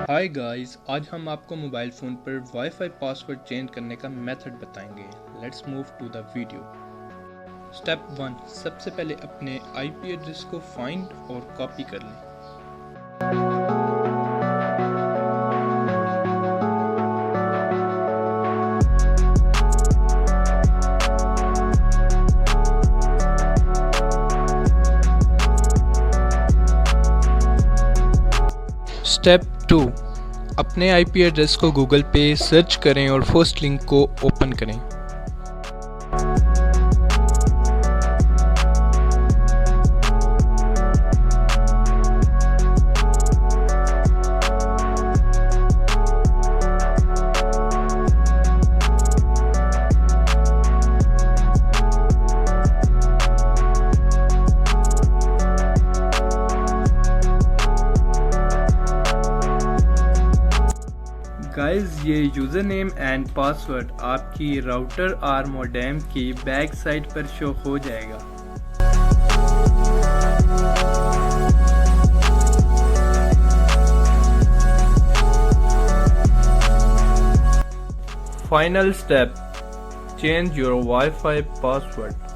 Hi guys, आज हम आपको मोबाइल फ़ोन पर वाईफाई पासवर्ड चेंज करने का मेथड बताएंगे। Let's move to the video. Step 1, सबसे पहले अपने आईपी एड्रेस को फाइंड और कॉपी कर लें। स्टेप 2, अपने आईपी एड्रेस को गूगल पे सर्च करें और फर्स्ट लिंक को ओपन करें। गाइस, ये यूज़र नेम एंड पासवर्ड आपकी राउटर और मोडेम की बैक साइड पर शो हो जाएगा। Final step, change your wifi password.